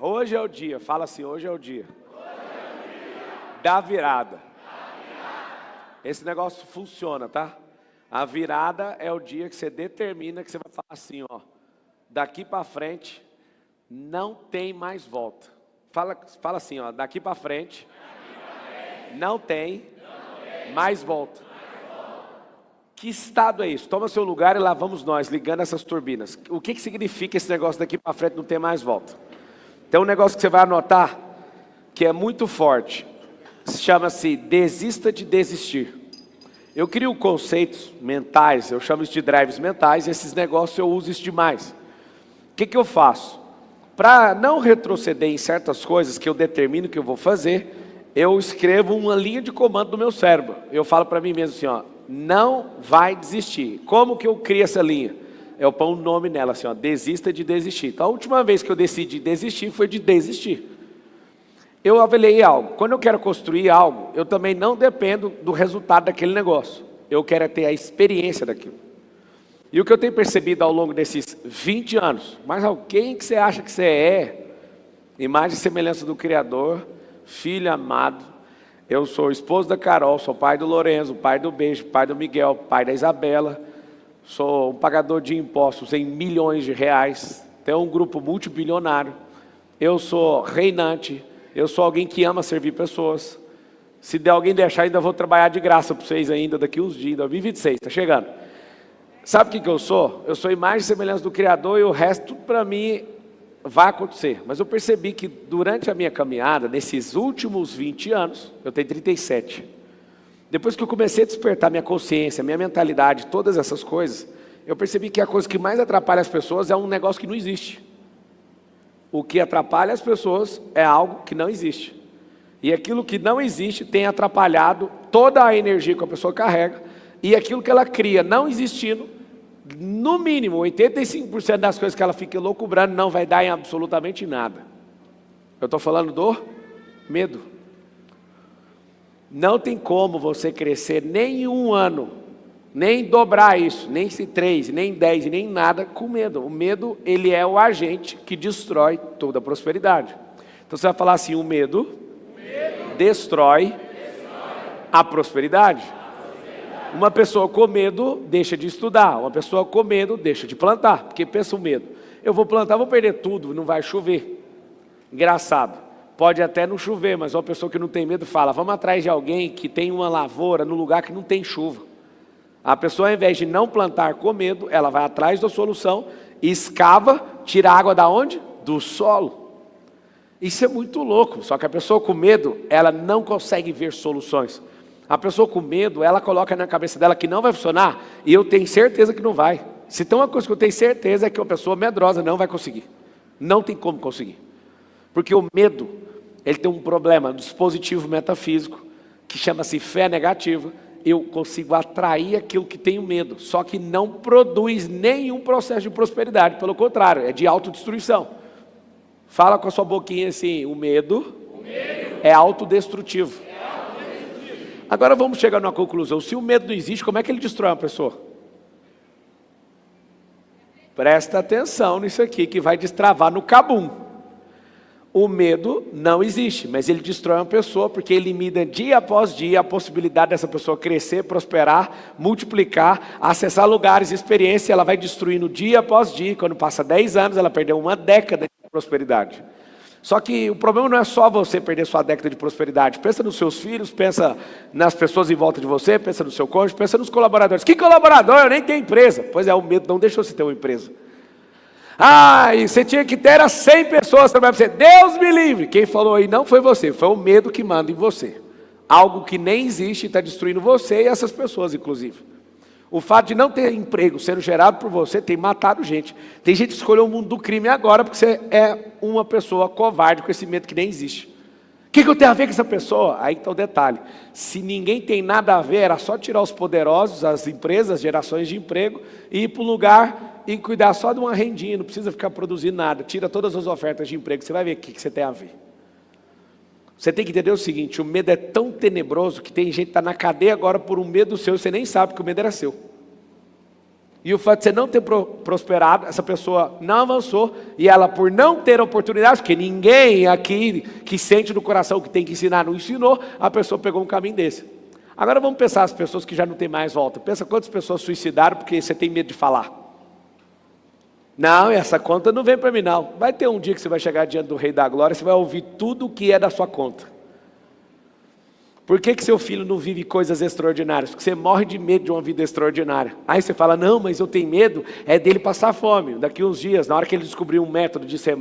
Hoje é o dia, fala assim, hoje é o dia da virada. Esse negócio funciona, tá? A virada é o dia que você determina que você vai falar assim, ó, daqui para frente não tem mais volta. Fala assim, ó, daqui para frente não tem mais volta. Que estado é isso? Toma seu lugar e lá vamos nós, ligando essas turbinas. O que significa esse negócio daqui para frente não ter mais volta? Tem um negócio que você vai anotar, que é muito forte. Chama-se desista de desistir. Eu crio conceitos mentais, eu chamo isso de drives mentais, e esses negócios eu uso isso demais. O que eu faço? Para não retroceder em certas coisas que eu determino que eu vou fazer, eu escrevo uma linha de comando no meu cérebro. Eu falo para mim mesmo assim, ó, não vai desistir. Como que eu crio essa linha? Eu ponho um nome nela assim, ó, desista de desistir. Então a última vez que eu decidi desistir foi de desistir. Eu avaliei algo. Quando eu quero construir algo, eu também não dependo do resultado daquele negócio. Eu quero ter a experiência daquilo. E o que eu tenho percebido ao longo desses 20 anos, mas alguém que você acha que você é, imagem e semelhança do Criador, filho amado, eu sou esposo da Carol, sou pai do Lorenzo, pai do Beijo, pai do Miguel, pai da Isabela, sou um pagador de impostos em milhões de reais, tenho um grupo multibilionário, eu sou reinante, eu sou alguém que ama servir pessoas. Se der alguém deixar, ainda vou trabalhar de graça para vocês ainda daqui uns dias, 2026, está chegando. Sabe o que eu sou? Eu sou imagem e semelhança do Criador e o resto tudo para mim vai acontecer. Mas eu percebi que durante a minha caminhada, nesses últimos 20 anos, eu tenho 37. Depois que eu comecei a despertar minha consciência, minha mentalidade, todas essas coisas, eu percebi que a coisa que mais atrapalha as pessoas é um negócio que não existe. O que atrapalha as pessoas é algo que não existe. E aquilo que não existe tem atrapalhado toda a energia que a pessoa carrega. E aquilo que ela cria não existindo, no mínimo 85% das coisas que ela fica loucubrando não vai dar em absolutamente nada. Eu estou falando do medo. Não tem como você crescer nem um ano, nem dobrar isso, nem 3, nem 10, nem nada com medo. O medo, ele é o agente que destrói toda a prosperidade. Então você vai falar assim, o medo destrói a prosperidade. Uma pessoa com medo deixa de estudar, uma pessoa com medo deixa de plantar, porque pensa o medo. Eu vou plantar, vou perder tudo, não vai chover. Engraçado, pode até não chover, mas uma pessoa que não tem medo fala, vamos atrás de alguém que tem uma lavoura no lugar que não tem chuva. A pessoa, ao invés de não plantar com medo, ela vai atrás da solução, escava, tira a água da onde? Do solo. Isso é muito louco, só que a pessoa com medo, ela não consegue ver soluções. A pessoa com medo, ela coloca na cabeça dela que não vai funcionar, e eu tenho certeza que não vai. Se tem uma coisa que eu tenho certeza é que uma pessoa medrosa não vai conseguir. Não tem como conseguir. Porque o medo, ele tem um problema, um dispositivo metafísico, que chama-se fé negativa. Eu consigo atrair aquilo que tenho medo, só que não produz nenhum processo de prosperidade, pelo contrário, é de autodestruição. Fala com a sua boquinha assim, o medo é autodestrutivo. Agora vamos chegar numa conclusão, se o medo não existe, como é que ele destrói uma pessoa? Presta atenção nisso aqui, que vai destravar no cabum. O medo não existe, mas ele destrói uma pessoa porque elimina dia após dia a possibilidade dessa pessoa crescer, prosperar, multiplicar, acessar lugares, experiência, ela vai destruindo dia após dia. Quando passa 10 anos, ela perdeu uma década de prosperidade. Só que o problema não é só você perder sua década de prosperidade. Pensa nos seus filhos, pensa nas pessoas em volta de você, pensa no seu cônjuge, pensa nos colaboradores. Que colaborador? Eu nem tenho empresa. Pois é, o medo não deixou você ter uma empresa. Ah, e você tinha que ter 100 pessoas trabalhando para você. Deus me livre. Quem falou aí não foi você, foi o medo que manda em você. Algo que nem existe está destruindo você e essas pessoas, inclusive. O fato de não ter emprego sendo gerado por você tem matado gente. Tem gente que escolheu o mundo do crime agora porque você é uma pessoa covarde com esse medo que nem existe. O que eu tenho a ver com essa pessoa? Aí está o detalhe. Se ninguém tem nada a ver, era só tirar os poderosos, as empresas, as gerações de emprego, e ir para um lugar e cuidar só de uma rendinha, não precisa ficar produzindo nada. Tira todas as ofertas de emprego, você vai ver o que você tem a ver. Você tem que entender o seguinte, o medo é tão tenebroso que tem gente que está na cadeia agora por um medo seu, você nem sabe que o medo era seu. E o fato de você não ter prosperado, essa pessoa não avançou, e ela por não ter oportunidade, porque ninguém aqui que sente no coração que tem que ensinar, não ensinou, a pessoa pegou um caminho desse. Agora vamos pensar as pessoas que já não tem mais volta. Pensa quantas pessoas suicidaram porque você tem medo de falar. Não, essa conta não vem para mim não. Vai ter um dia que você vai chegar diante do Rei da Glória, você vai ouvir tudo o que é da sua conta. Por que seu filho não vive coisas extraordinárias? Porque você morre de medo de uma vida extraordinária. Aí você fala, não, mas eu tenho medo é dele passar fome. Daqui uns dias, na hora que ele descobrir um método de você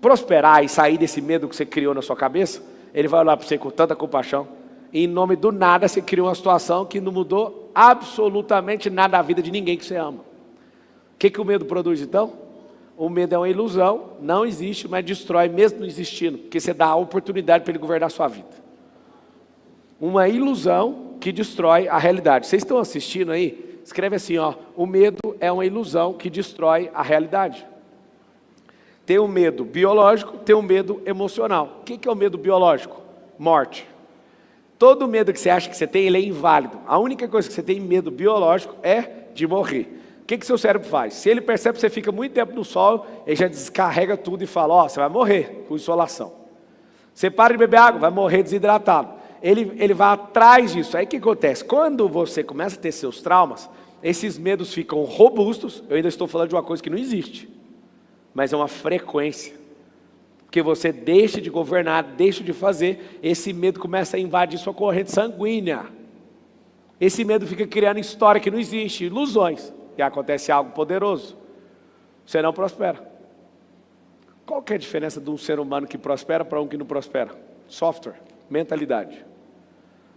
prosperar e sair desse medo que você criou na sua cabeça, ele vai olhar para você com tanta compaixão. E em nome do nada você criou uma situação que não mudou absolutamente nada da vida de ninguém que você ama. O que o medo produz então? O medo é uma ilusão, não existe, mas destrói mesmo não existindo. Porque você dá a oportunidade para ele governar a sua vida. Uma ilusão que destrói a realidade. Vocês estão assistindo aí? Escreve assim, ó. O medo é uma ilusão que destrói a realidade. Tem o medo biológico, tem o medo emocional. O que é o medo biológico? Morte. Todo medo que você acha que você tem, ele é inválido. A única coisa que você tem medo biológico é de morrer. O que seu cérebro faz? Se ele percebe que você fica muito tempo no sol, ele já descarrega tudo e fala, ó, você vai morrer com insolação. Você para de beber água, vai morrer desidratado. Ele vai atrás disso. Aí o que acontece? Quando você começa a ter seus traumas, esses medos ficam robustos. Eu ainda estou falando de uma coisa que não existe, mas é uma frequência. Porque você deixa de governar, deixa de fazer, esse medo começa a invadir sua corrente sanguínea. Esse medo fica criando história que não existe, ilusões. E acontece algo poderoso. Você não prospera. Qual que é a diferença de um ser humano que prospera para um que não prospera? Software, mentalidade.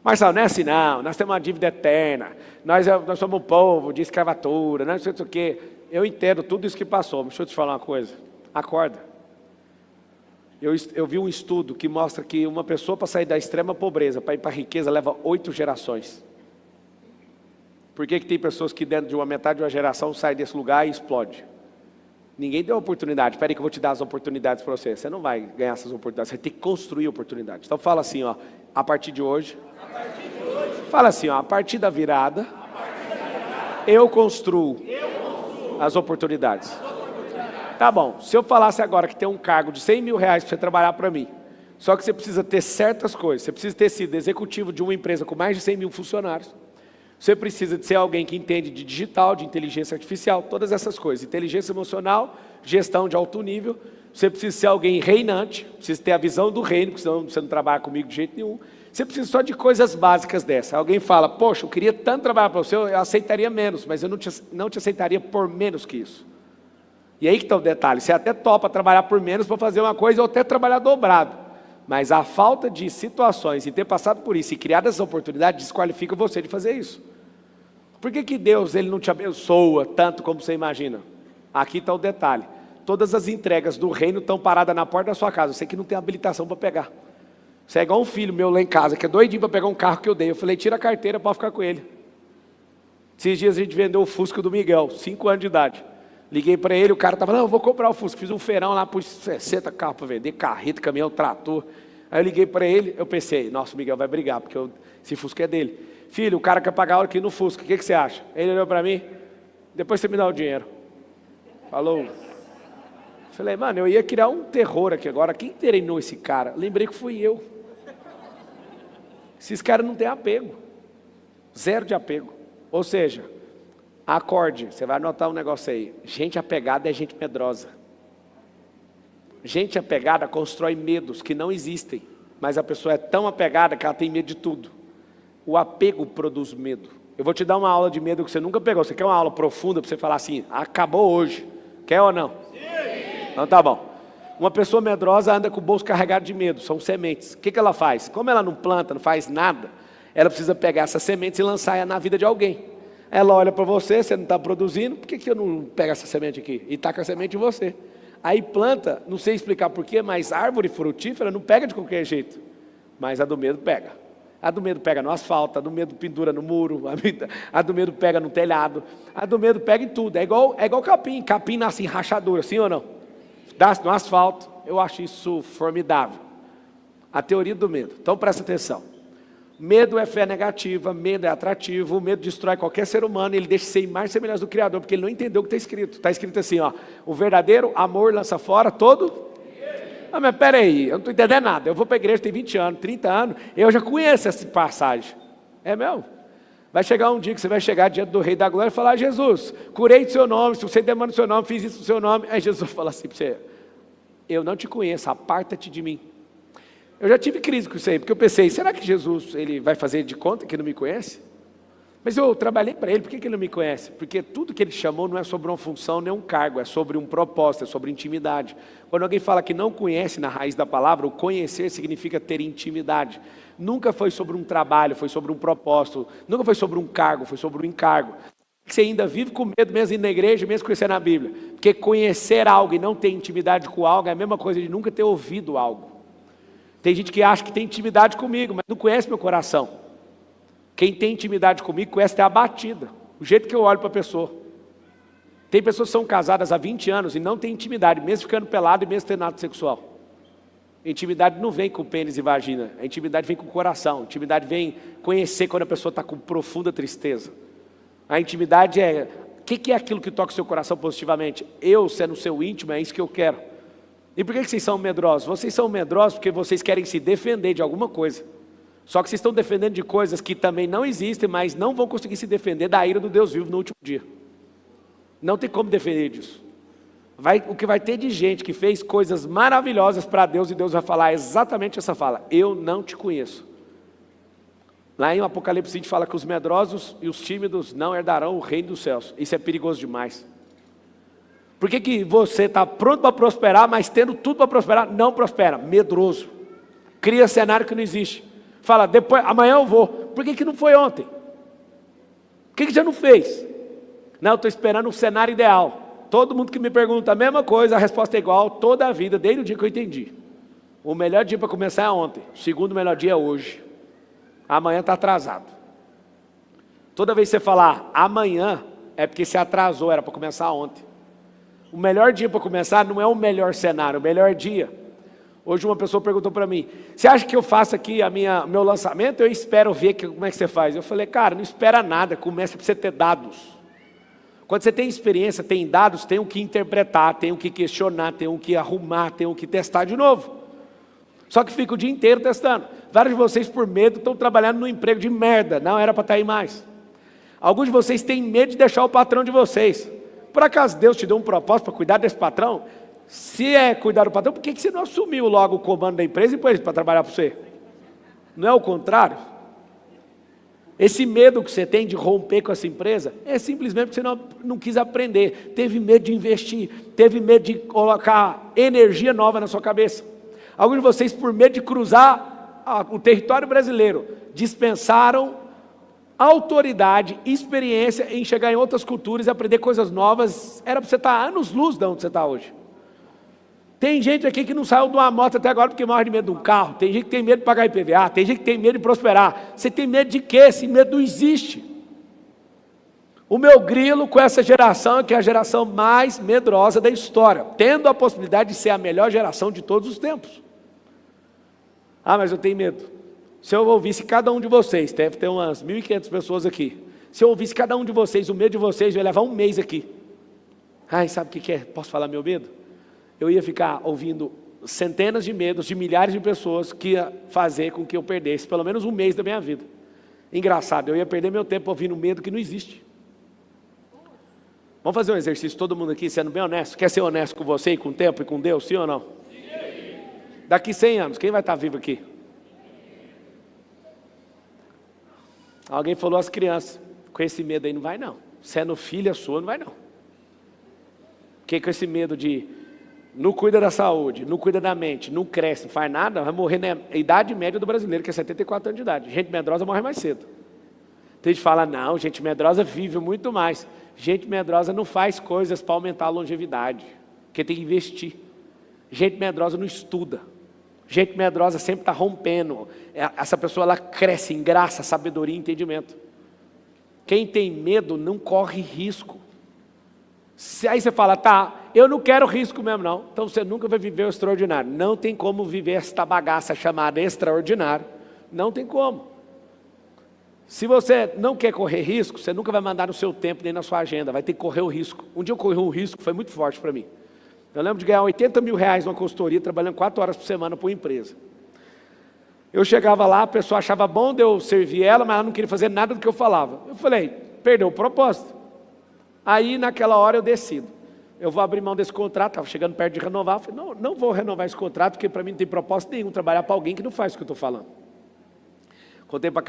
Marcelo, não é assim não, nós temos uma dívida eterna, nós somos um povo de escravatura, não sei o quê. Eu entendo tudo isso que passou, mas deixa eu te falar uma coisa, acorda. Eu vi um estudo que mostra que uma pessoa para sair da extrema pobreza, para ir para a riqueza, leva 8 gerações. Por que tem pessoas que dentro de uma metade de uma geração saem desse lugar e explode? Ninguém deu oportunidade. Espera aí que eu vou te dar as oportunidades para você. Você não vai ganhar essas oportunidades, você vai ter que construir oportunidades. Então fala assim, ó, a partir de hoje, fala assim, ó, a partir da virada, eu construo as oportunidades. Tá bom, se eu falasse agora que tem um cargo de 100 mil reais para você trabalhar para mim, só que você precisa ter certas coisas, você precisa ter sido executivo de uma empresa com mais de 100 mil funcionários, você precisa de ser alguém que entende de digital, de inteligência artificial, todas essas coisas, inteligência emocional, gestão de alto nível, você precisa ser alguém reinante, precisa ter a visão do reino, porque senão você não trabalha comigo de jeito nenhum. Você precisa só de coisas básicas dessa. Alguém fala, poxa, eu queria tanto trabalhar para você, eu aceitaria menos, mas eu não te aceitaria por menos que isso. E aí que está o detalhe, você até topa trabalhar por menos para fazer uma coisa ou até trabalhar dobrado. Mas a falta de situações e ter passado por isso e criado essa oportunidade desqualifica você de fazer isso. Por que Deus ele não te abençoa tanto como você imagina? Aqui está o detalhe. Todas as entregas do reino estão paradas na porta da sua casa. Você que não tem habilitação para pegar. Você é igual um filho meu lá em casa, que é doidinho para pegar um carro que eu dei. Eu falei, tira a carteira para ficar com ele. Esses dias a gente vendeu o Fusca do Miguel, 5 anos de idade. Liguei para ele, o cara estava, não, eu vou comprar o Fusca. Fiz um feirão lá, pus 60 carros para vender, carreta, caminhão, trator. Aí eu liguei para ele, eu pensei, nossa, o Miguel vai brigar, porque esse Fusca é dele. Filho, o cara quer pagar hora aqui no Fusca, o que você acha? Ele olhou para mim, depois você me dá o dinheiro. Falou. Falei, mano, eu ia criar um terror aqui agora. Quem treinou esse cara? Lembrei que fui eu. Esses caras não têm apego. Zero de apego. Ou seja, acorde, você vai anotar um negócio aí. Gente apegada é gente medrosa. Gente apegada constrói medos que não existem. Mas a pessoa é tão apegada que ela tem medo de tudo. O apego produz medo. Eu vou te dar uma aula de medo que você nunca pegou. Você quer uma aula profunda para você falar assim, acabou hoje. Quer ou não? Sim. Então tá bom. Uma pessoa medrosa anda com o bolso carregado de medo, são sementes. O que ela faz? Como ela não planta, não faz nada, ela precisa pegar essas sementes e lançar na vida de alguém. Ela olha para você, você não está produzindo, por que eu não pego essa semente aqui? E taca a semente em você. Aí planta, não sei explicar porquê, mas árvore frutífera não pega de qualquer jeito. Mas a do medo pega. A do medo pega no asfalto, a do medo pendura no muro, a do medo pega no telhado, a do medo pega em tudo. É igual capim, capim nasce em rachadura, sim ou não? Nasce no asfalto, eu acho isso formidável. A teoria do medo. Então presta atenção. Medo é fé negativa, medo é atrativo, o medo destrói qualquer ser humano, ele deixa ser mais semelhante do Criador, porque ele não entendeu o que está escrito. Está escrito assim, ó, o verdadeiro amor lança fora todo... Ah, mas peraí, eu não estou entendendo nada, eu vou para a igreja, tem 20 anos, 30 anos, eu já conheço essa passagem. É mesmo? Vai chegar um dia que você vai chegar diante do Rei da Glória e falar, Jesus, curei do seu nome, se você demanda o seu nome, fiz isso no seu nome. Aí Jesus fala assim para você, eu não te conheço, aparta-te de mim. Eu já tive crise com isso aí, porque eu pensei, será que Jesus ele vai fazer de conta que não me conhece? Mas eu trabalhei para ele, por que ele não me conhece? Porque tudo que ele chamou não é sobre uma função nem um cargo, é sobre um propósito, é sobre intimidade. Quando alguém fala que não conhece na raiz da palavra, o conhecer significa ter intimidade. Nunca foi sobre um trabalho, foi sobre um propósito, nunca foi sobre um cargo, foi sobre um encargo. Você ainda vive com medo mesmo indo na igreja, mesmo conhecendo a Bíblia. Porque conhecer algo e não ter intimidade com algo é a mesma coisa de nunca ter ouvido algo. Tem gente que acha que tem intimidade comigo, mas não conhece meu coração. Quem tem intimidade comigo conhece até a batida, o jeito que eu olho para a pessoa. Tem pessoas que são casadas há 20 anos e não têm intimidade, mesmo ficando pelado e mesmo tendo ato sexual. A intimidade não vem com pênis e vagina, a intimidade vem com o coração. A intimidade vem conhecer quando a pessoa está com profunda tristeza. A intimidade é, o que é aquilo que toca o seu coração positivamente? Eu, sendo seu íntimo, é isso que eu quero. E por que vocês são medrosos? Vocês são medrosos porque vocês querem se defender de alguma coisa. Só que vocês estão defendendo de coisas que também não existem, mas não vão conseguir se defender da ira do Deus vivo no último dia. Não tem como defender disso. O que vai ter de gente que fez coisas maravilhosas para Deus e Deus vai falar exatamente essa fala, eu não te conheço. Lá em Apocalipse a gente fala que os medrosos e os tímidos não herdarão o reino dos céus. Isso é perigoso demais. Por que você está pronto para prosperar, mas tendo tudo para prosperar, não prospera? Medroso. Cria cenário que não existe. Fala, depois, amanhã eu vou. Por que não foi ontem? Por que já não fez? Não, eu estou esperando um cenário ideal. Todo mundo que me pergunta a mesma coisa, a resposta é igual toda a vida, desde o dia que eu entendi. O melhor dia para começar é ontem. O segundo melhor dia é hoje. Amanhã está atrasado. Toda vez que você falar amanhã, é porque você atrasou, era para começar ontem. O melhor dia para começar não é o melhor cenário, o melhor dia. Hoje uma pessoa perguntou para mim, você acha que eu faço aqui meu lançamento? Eu espero ver como é que você faz. Eu falei, cara, não espera nada, começa para você ter dados. Quando você tem experiência, tem dados, tem o que interpretar, tem o que questionar, tem o que arrumar, tem o que testar de novo. Só que fica o dia inteiro testando. Vários de vocês, por medo, estão trabalhando num emprego de merda, não era para estar aí mais. Alguns de vocês têm medo de deixar o patrão de vocês. Por acaso Deus te deu um propósito para cuidar desse patrão? Se é cuidar do patrão, por que você não assumiu logo o comando da empresa e pôs ele para trabalhar para você? Não é o contrário? Esse medo que você tem de romper com essa empresa é simplesmente porque você não quis aprender, teve medo de investir, teve medo de colocar energia nova na sua cabeça. Alguns de vocês, por medo de cruzar o território brasileiro, dispensaram autoridade, experiência em chegar em outras culturas e aprender coisas novas. Era para você estar anos-luz de onde você está hoje. Tem gente aqui que não saiu de uma moto até agora porque morre de medo de um carro. Tem gente que tem medo de pagar IPVA. Tem gente que tem medo de prosperar. Você tem medo de quê? Esse medo não existe. O meu grilo com essa geração é que é a geração mais medrosa da história, tendo a possibilidade de ser a melhor geração de todos os tempos. Ah, mas eu tenho medo. Se eu ouvisse cada um de vocês, deve ter umas 1.500 pessoas aqui. Se eu ouvisse cada um de vocês, o medo de vocês, eu ia levar um mês aqui. Ai, sabe o que é? Posso falar meu medo? Eu ia ficar ouvindo centenas de medos de milhares de pessoas que ia fazer com que eu perdesse pelo menos um mês da minha vida. Engraçado, eu ia perder meu tempo ouvindo medo que não existe. Vamos fazer um exercício, todo mundo aqui sendo bem honesto. Quer ser honesto com você e com o tempo e com Deus, sim ou não? Sim. Daqui 100 anos, quem vai estar vivo aqui? Alguém falou às crianças, com esse medo aí não vai não. Sendo filha sua, não vai não. Porque com esse medo de não cuida da saúde, não cuida da mente, não cresce, não faz nada, vai morrer na idade média do brasileiro, que é 74 anos de idade. Gente medrosa morre mais cedo. Tem gente que fala, não, gente medrosa vive muito mais. Gente medrosa não faz coisas para aumentar a longevidade, porque tem que investir. Gente medrosa não estuda. Gente medrosa sempre está rompendo. Essa pessoa ela cresce em graça, sabedoria e entendimento. Quem tem medo não corre risco. Aí você fala, tá, eu não quero risco mesmo não. Então você nunca vai viver o extraordinário. Não tem como viver esta bagaça chamada extraordinário. Não tem como. Se você não quer correr risco, você nunca vai mandar no seu tempo nem na sua agenda, vai ter que correr o risco. Um dia eu corri um risco que foi muito forte para mim. Eu lembro de ganhar 80 mil reais numa consultoria, trabalhando 4 horas por semana para uma empresa. Eu chegava lá, a pessoa achava bom de eu servir ela, mas ela não queria fazer nada do que eu falava. Eu falei, perdeu o propósito. Aí naquela hora eu decido. Eu vou abrir mão desse contrato, estava chegando perto de renovar. Eu falei, não vou renovar esse contrato, porque para mim não tem propósito nenhum trabalhar para alguém que não faz o que eu estou falando. Contei para a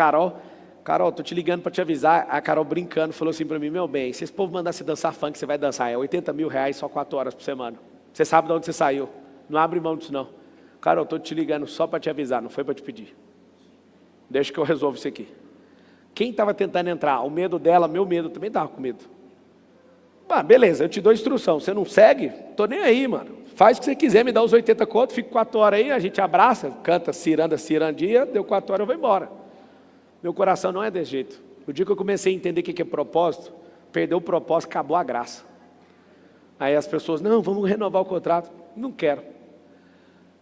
Carol, estou te ligando para te avisar. A Carol brincando falou assim para mim, meu bem, se esse povo mandar você dançar funk, você vai dançar. É 80 mil reais só 4 horas por semana. Você sabe de onde você saiu. Não abre mão disso não. Carol, estou te ligando só para te avisar, não foi para te pedir. Deixa que eu resolvo isso aqui. Quem estava tentando entrar? O medo dela, meu medo, também estava com medo. Beleza, eu te dou instrução. Você não segue? Tô nem aí, mano. Faz o que você quiser, me dá os 80 contos, fico 4 horas aí, a gente abraça, canta ciranda, cirandia, deu 4 horas, eu vou embora. Meu coração não é desse jeito. O dia que eu comecei a entender o que é propósito, perdeu o propósito, acabou a graça. Aí as pessoas, não, vamos renovar o contrato. Não quero.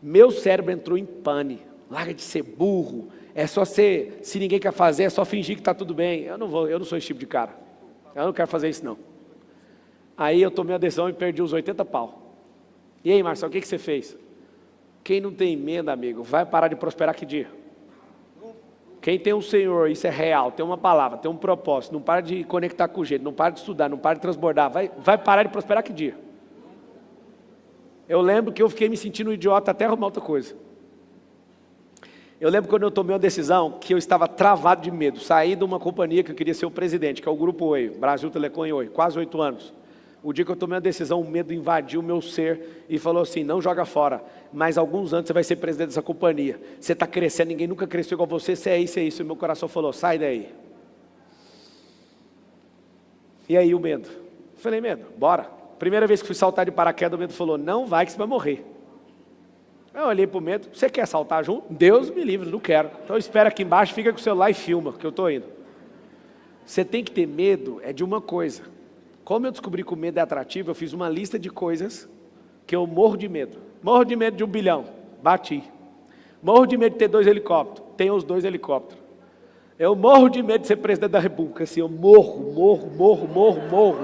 Meu cérebro entrou em pane. Larga de ser burro. É só ser, se ninguém quer fazer, é só fingir que está tudo bem. Eu não sou esse tipo de cara. Eu não quero fazer isso não. Aí eu tomei a decisão e perdi os 80 pau. E aí, Marcelo, o que você fez? Quem não tem medo, amigo, vai parar de prosperar que dia? Quem tem um Senhor, isso é real, tem uma palavra, tem um propósito, não para de conectar com o jeito, não para de estudar, não para de transbordar, vai parar de prosperar que dia? Eu lembro que eu fiquei me sentindo um idiota até arrumar outra coisa. Eu lembro quando eu tomei uma decisão que eu estava travado de medo, saí de uma companhia que eu queria ser o presidente, que é o Grupo Oi, Brasil Telecom e Oi, quase 8 anos. O dia que eu tomei a decisão, o medo invadiu o meu ser e falou assim, não joga fora, mas alguns anos você vai ser presidente dessa companhia. Você está crescendo, ninguém nunca cresceu igual você, você é isso, é isso. E meu coração falou, sai daí. E aí o medo? Eu falei, medo, bora. Primeira vez que fui saltar de paraquedas, o medo falou, não vai que você vai morrer. Eu olhei para o medo, você quer saltar junto? Deus me livre, não quero. Então espera aqui embaixo, fica com o celular e filma, que eu estou indo. Você tem que ter medo, é de uma coisa. Como eu descobri que o medo é atrativo, eu fiz uma lista de coisas que eu morro de medo. Morro de medo de 1 bilhão, bati. Morro de medo de ter 2 helicópteros, tenho os 2 helicópteros. Eu morro de medo de ser presidente da república, assim, eu morro,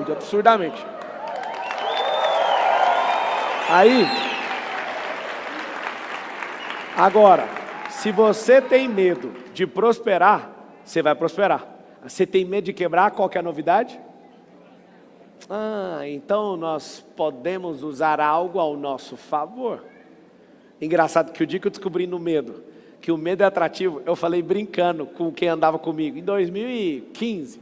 de absurdamente. Aí, agora, se você tem medo de prosperar, você vai prosperar. Você tem medo de quebrar, qual que é a novidade? Então nós podemos usar algo ao nosso favor. Engraçado que o dia que eu descobri no medo, que o medo é atrativo, eu falei brincando com quem andava comigo, em 2015.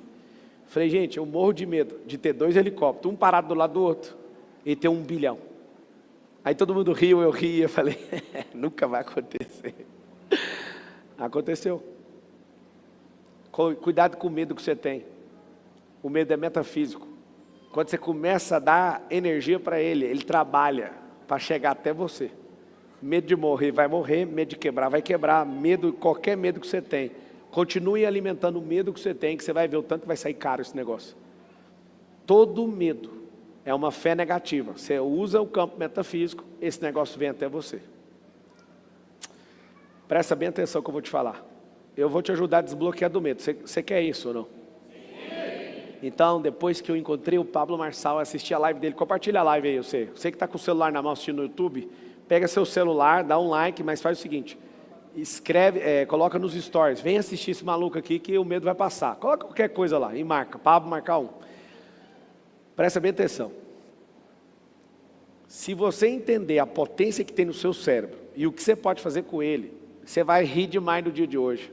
Falei, gente, eu morro de medo de ter 2 helicópteros, um parado do lado do outro, e ter 1 bilhão. Aí todo mundo riu, eu ri, eu falei, nunca vai acontecer. Aconteceu. Cuidado com o medo que você tem. O medo é metafísico. Quando você começa a dar energia para ele trabalha para chegar até você. Medo de morrer, vai morrer. Medo de quebrar, vai quebrar. Medo, qualquer medo que você tem. Continue alimentando o medo que você tem, que você vai ver o tanto que vai sair caro esse negócio. Todo medo é uma fé negativa. Você usa o campo metafísico, esse negócio vem até você. Presta bem atenção que eu vou te falar. Eu vou te ajudar a desbloquear do medo. Você quer isso ou não? Então, depois que eu encontrei o Pablo Marçal, assisti a live dele, compartilha a live aí, você que está com o celular na mão assistindo no YouTube, pega seu celular, dá um like, mas faz o seguinte, escreve, coloca nos stories, vem assistir esse maluco aqui que o medo vai passar. Coloca qualquer coisa lá e marca, Pablo marcar 1. Presta bem atenção. Se você entender a potência que tem no seu cérebro e o que você pode fazer com ele, você vai rir demais no dia de hoje.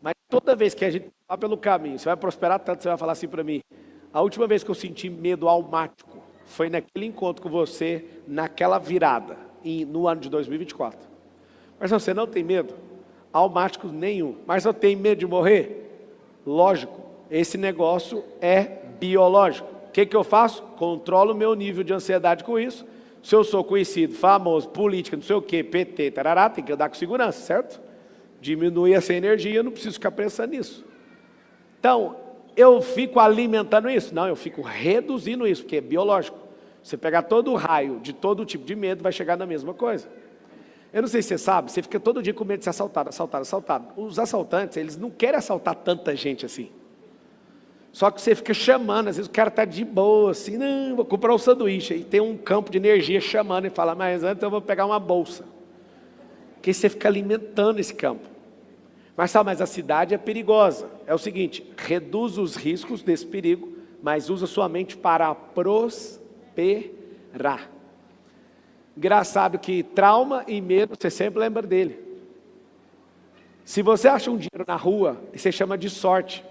Mas toda vez que a gente vai pelo caminho, você vai prosperar tanto, você vai falar assim para mim, a última vez que eu senti medo almático foi naquele encontro com você, naquela virada, no ano de 2024. Mas você não tem medo? Almático nenhum. Mas eu tenho medo de morrer? Lógico, esse negócio é biológico. O que eu faço? Controlo o meu nível de ansiedade com isso. Se eu sou conhecido, famoso, política, não sei o que, PT, tarará, tem que andar com segurança, certo? Diminui essa energia, eu não preciso ficar pensando nisso. Então, eu fico alimentando isso? Não, eu fico reduzindo isso, porque é biológico. Você pegar todo o raio de todo tipo de medo, vai chegar na mesma coisa. Eu não sei se você sabe, você fica todo dia com medo de ser assaltado, assaltado, assaltado. Os assaltantes, eles não querem assaltar tanta gente assim. Só que você fica chamando, às vezes o cara está de boa, assim, não, vou comprar um sanduíche. Aí tem um campo de energia chamando e fala, mas antes eu vou pegar uma bolsa. Porque você fica alimentando esse campo. Mas a cidade é perigosa. É o seguinte, reduz os riscos desse perigo, mas usa sua mente para prosperar. Engraçado que trauma e medo, você sempre lembra dele. Se você acha um dinheiro na rua, você chama de sorte.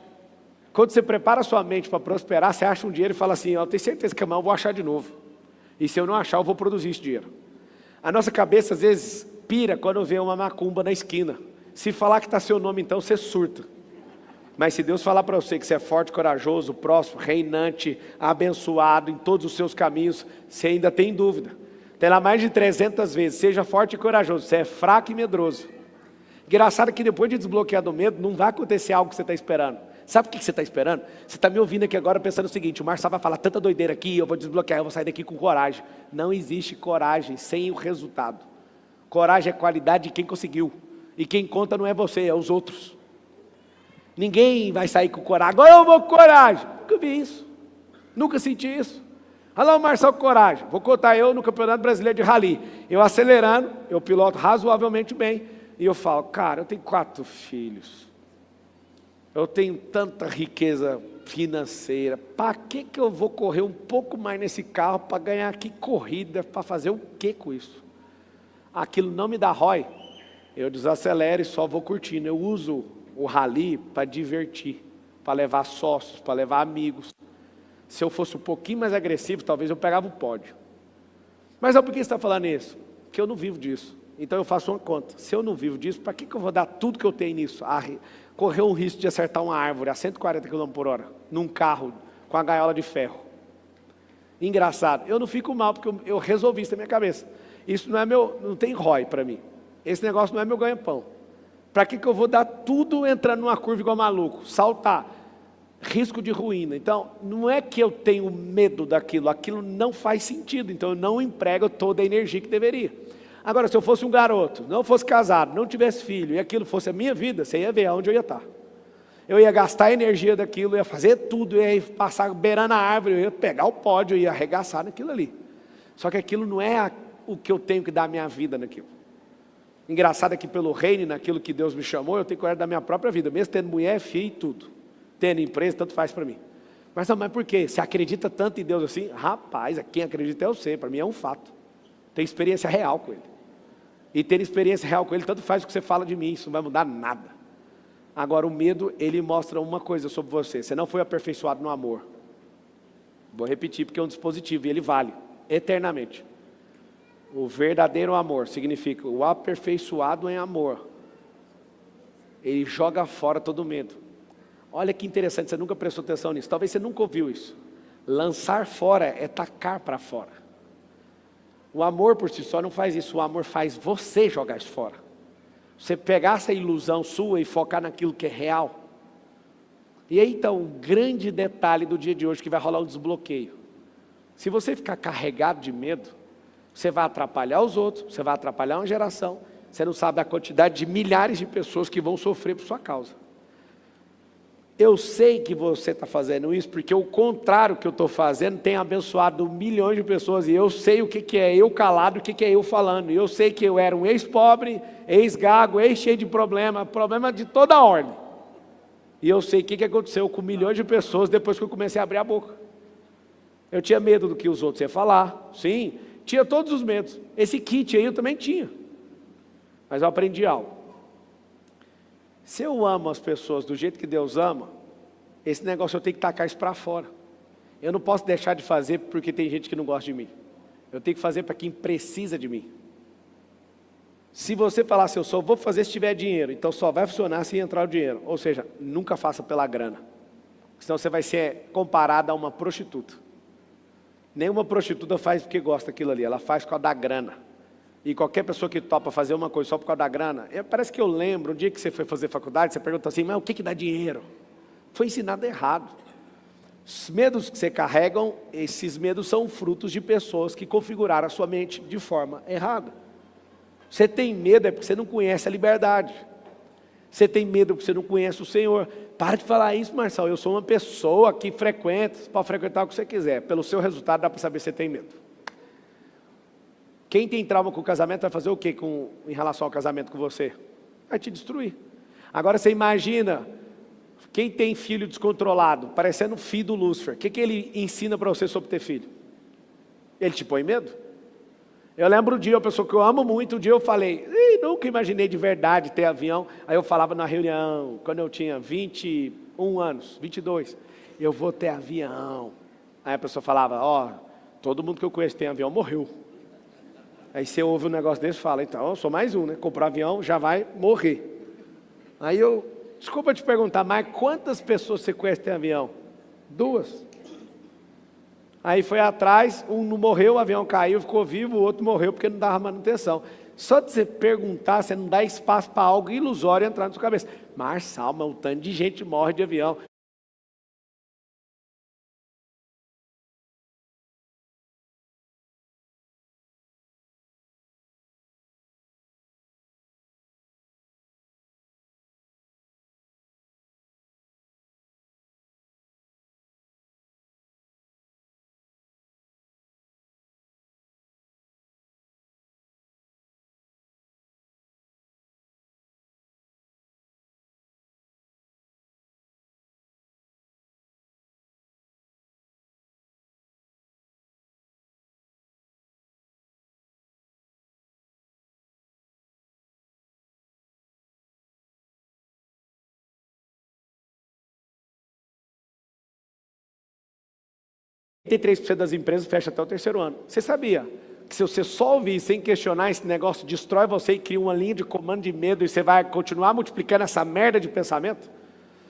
Quando você prepara a sua mente para prosperar, você acha um dinheiro e fala assim, eu tenho certeza que amanhã eu vou achar de novo. E se eu não achar, eu vou produzir esse dinheiro. A nossa cabeça, às vezes, pira quando vê uma macumba na esquina. Se falar que está seu nome, então, você surta. Mas se Deus falar para você que você é forte, corajoso, próspero, reinante, abençoado em todos os seus caminhos, você ainda tem dúvida. Tem lá mais de 300 vezes, seja forte e corajoso, você é fraco e medroso. Engraçado que depois de desbloquear do medo, não vai acontecer algo que você está esperando. Sabe o que você está esperando? Você está me ouvindo aqui agora pensando o seguinte, o Marçal vai falar tanta doideira aqui, eu vou desbloquear, eu vou sair daqui com coragem. Não existe coragem sem o resultado. Coragem é qualidade de quem conseguiu. E quem conta não é você, é os outros. Ninguém vai sair com coragem. Agora eu vou com coragem. Nunca vi isso. Nunca senti isso. Olha lá o Marçal com coragem. Vou contar eu no Campeonato Brasileiro de Rally. Eu acelerando, eu piloto razoavelmente bem. E eu falo, cara, eu tenho 4 filhos. Eu tenho tanta riqueza financeira. Para que eu vou correr um pouco mais nesse carro para ganhar aqui corrida? Para fazer o que com isso? Aquilo não me dá ROI. Eu desacelero e só vou curtindo. Eu uso o rally para divertir, para levar sócios, para levar amigos. Se eu fosse um pouquinho mais agressivo, talvez eu pegava o pódio. Mas por que você está falando isso? Porque eu não vivo disso. Então eu faço uma conta. Se eu não vivo disso, para que eu vou dar tudo que eu tenho nisso? Correr um risco de acertar uma árvore a 140 km por hora, num carro com a gaiola de ferro. Engraçado, eu não fico mal, porque eu resolvi isso na minha cabeça. Isso não tem ROI para mim. Esse negócio não é meu ganha-pão. Para que eu vou dar tudo entrando numa curva igual maluco? Saltar, risco de ruína. Então, não é que eu tenho medo daquilo, aquilo não faz sentido, então eu não emprego toda a energia que deveria. Agora, se eu fosse um garoto, não fosse casado, não tivesse filho, e aquilo fosse a minha vida, você ia ver aonde eu ia estar. Eu ia gastar a energia daquilo, ia fazer tudo, ia passar beirando a árvore, eu ia pegar o pódio, eu ia arregaçar naquilo ali. Só que aquilo não é o que eu tenho que dar a minha vida naquilo. Engraçado é que pelo reino, naquilo que Deus me chamou, eu tenho que cuidar da minha própria vida, mesmo tendo mulher, filho e tudo. Tendo empresa, tanto faz para mim. Mas por quê? Você acredita tanto em Deus assim? Rapaz, quem acredita é você, para mim é um fato. Tem experiência real com Ele. E ter experiência real com Ele, tanto faz o que você fala de mim, isso não vai mudar nada. Agora o medo, ele mostra uma coisa sobre você, você não foi aperfeiçoado no amor. Vou repetir porque é um dispositivo e ele vale eternamente. O verdadeiro amor significa o aperfeiçoado em amor. Ele joga fora todo medo. Olha que interessante, você nunca prestou atenção nisso, talvez você nunca ouviu isso. Lançar fora é tacar para fora. O amor por si só não faz isso, o amor faz você jogar isso fora. Você pegar essa ilusão sua e focar naquilo que é real. E aí então, o grande detalhe do dia de hoje que vai rolar um desbloqueio. Se você ficar carregado de medo, você vai atrapalhar os outros, você vai atrapalhar uma geração, você não sabe a quantidade de milhares de pessoas que vão sofrer por sua causa. Eu sei que você está fazendo isso, porque o contrário que eu estou fazendo tem abençoado milhões de pessoas, e eu sei o que é eu calado, o que é eu falando, e eu sei que eu era um ex-pobre, ex-gago, ex-cheio de problema de toda a ordem, e eu sei o que aconteceu com milhões de pessoas depois que eu comecei a abrir a boca. Eu tinha medo do que os outros iam falar, sim, tinha todos os medos, esse kit aí eu também tinha, mas eu aprendi algo. Se eu amo as pessoas do jeito que Deus ama, esse negócio eu tenho que tacar isso para fora. Eu não posso deixar de fazer porque tem gente que não gosta de mim. Eu tenho que fazer para quem precisa de mim. Se você falar assim, eu só vou fazer se tiver dinheiro, então só vai funcionar se entrar o dinheiro. Ou seja, nunca faça pela grana. Senão você vai ser comparado a uma prostituta. Nenhuma prostituta faz porque gosta daquilo ali, ela faz por causa da grana. E qualquer pessoa que topa fazer uma coisa só por causa da grana, parece que eu lembro, um dia que você foi fazer faculdade, você pergunta assim, mas o que dá dinheiro? Foi ensinado errado. Os medos que você carrega, esses medos são frutos de pessoas que configuraram a sua mente de forma errada. Você tem medo é porque você não conhece a liberdade. Você tem medo porque você não conhece o Senhor. Para de falar isso, Marçal. Eu sou uma pessoa que frequenta, você pode frequentar o que você quiser. Pelo seu resultado dá para saber se você tem medo. Quem tem trauma com o casamento vai fazer o quê em relação ao casamento com você? Vai te destruir. Agora você imagina, quem tem filho descontrolado, parecendo o filho do Lúcifer, o que ele ensina para você sobre ter filho? Ele te põe medo? Eu lembro um dia, uma pessoa que eu amo muito, um dia eu falei, nunca imaginei de verdade ter avião. Aí eu falava na reunião, quando eu tinha 21 anos, 22, eu vou ter avião. Aí a pessoa falava, todo mundo que eu conheço tem avião, morreu. Aí você ouve um negócio desse e fala, então eu sou mais um, né? Comprou avião, já vai morrer. Aí desculpa te perguntar, mas quantas pessoas você conhece que tem avião? 2. Aí foi atrás, um não morreu, o avião caiu, ficou vivo, o outro morreu porque não dava manutenção. Só de você perguntar, você não dá espaço para algo ilusório entrar na sua cabeça. Marçal, mas um tanto de gente morre de avião. E 83% das empresas fecham até o 3º ano. Você sabia que se você só ouvir sem questionar, esse negócio destrói você e cria uma linha de comando de medo e você vai continuar multiplicando essa merda de pensamento?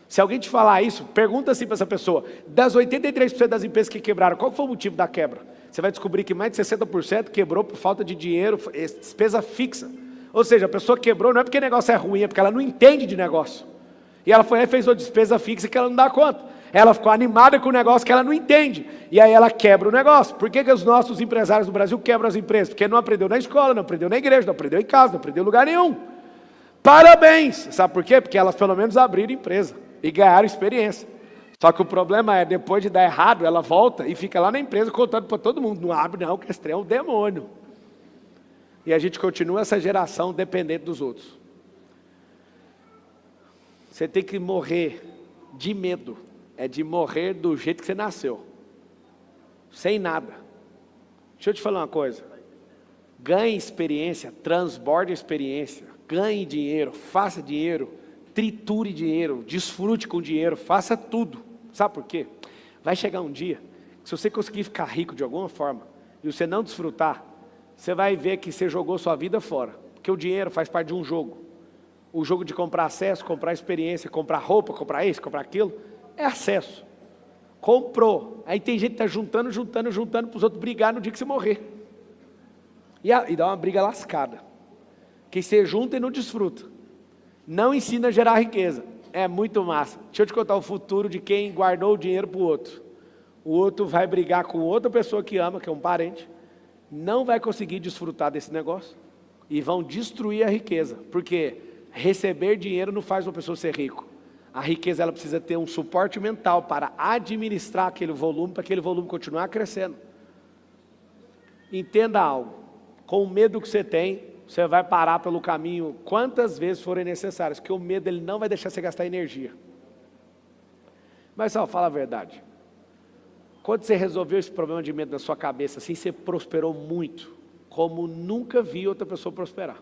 Se alguém te falar isso, pergunta assim para essa pessoa, das 83% das empresas que quebraram, qual foi o motivo da quebra? Você vai descobrir que mais de 60% quebrou por falta de dinheiro, despesa fixa. Ou seja, a pessoa quebrou não é porque o negócio é ruim, é porque ela não entende de negócio. E ela foi lá e fez uma despesa fixa que ela não dá conta. Ela ficou animada com o negócio que ela não entende. E aí ela quebra o negócio. Por que os nossos empresários no Brasil quebram as empresas? Porque não aprendeu na escola, não aprendeu na igreja, não aprendeu em casa, não aprendeu em lugar nenhum. Parabéns! Sabe por quê? Porque elas pelo menos abriram empresa e ganharam experiência. Só que o problema é, depois de dar errado, ela volta e fica lá na empresa contando para todo mundo. Não abre não, que esse trem é um demônio. E a gente continua essa geração dependente dos outros. Você tem que morrer de medo. É de morrer do jeito que você nasceu. Sem nada. Deixa eu te falar uma coisa. Ganhe experiência, transborde experiência. Ganhe dinheiro, faça dinheiro, triture dinheiro, desfrute com dinheiro, faça tudo. Sabe por quê? Vai chegar um dia, que se você conseguir ficar rico de alguma forma, e você não desfrutar, você vai ver que você jogou sua vida fora. Porque o dinheiro faz parte de um jogo. O jogo de comprar acesso, comprar experiência, comprar roupa, comprar isso, comprar aquilo, é acesso. Comprou. Aí tem gente que está juntando para os outros brigar no dia que você morrer. E dá uma briga lascada. Que você junta e não desfruta. Não ensina a gerar riqueza. É muito massa. Deixa eu te contar o futuro de quem guardou o dinheiro para o outro. O outro vai brigar com outra pessoa que ama, que é um parente. Não vai conseguir desfrutar desse negócio. E vão destruir a riqueza. Porque receber dinheiro não faz uma pessoa ser rico. A riqueza ela precisa ter um suporte mental para administrar aquele volume, para aquele volume continuar crescendo. Entenda algo. Com o medo que você tem, você vai parar pelo caminho quantas vezes forem necessárias, porque o medo ele não vai deixar você gastar energia. Mas só fala a verdade. Quando você resolveu esse problema de medo na sua cabeça, assim você prosperou muito, como nunca vi outra pessoa prosperar.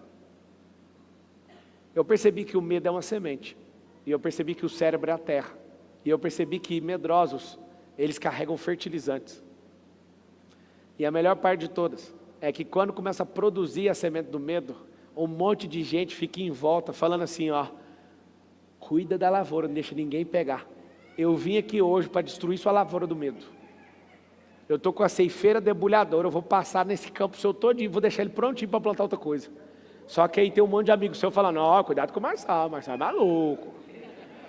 Eu percebi que o medo é uma semente. E eu percebi que o cérebro é a terra. E eu percebi que medrosos, eles carregam fertilizantes. E a melhor parte de todas é que quando começa a produzir a semente do medo, um monte de gente fica em volta falando assim, cuida da lavoura, não deixa ninguém pegar. Eu vim aqui hoje para destruir sua lavoura do medo. Eu estou com a ceifeira debulhadora, eu vou passar nesse campo seu todinho, vou deixar ele prontinho para plantar outra coisa. Só que aí tem um monte de amigos seu falando, cuidado com o Marçal é maluco.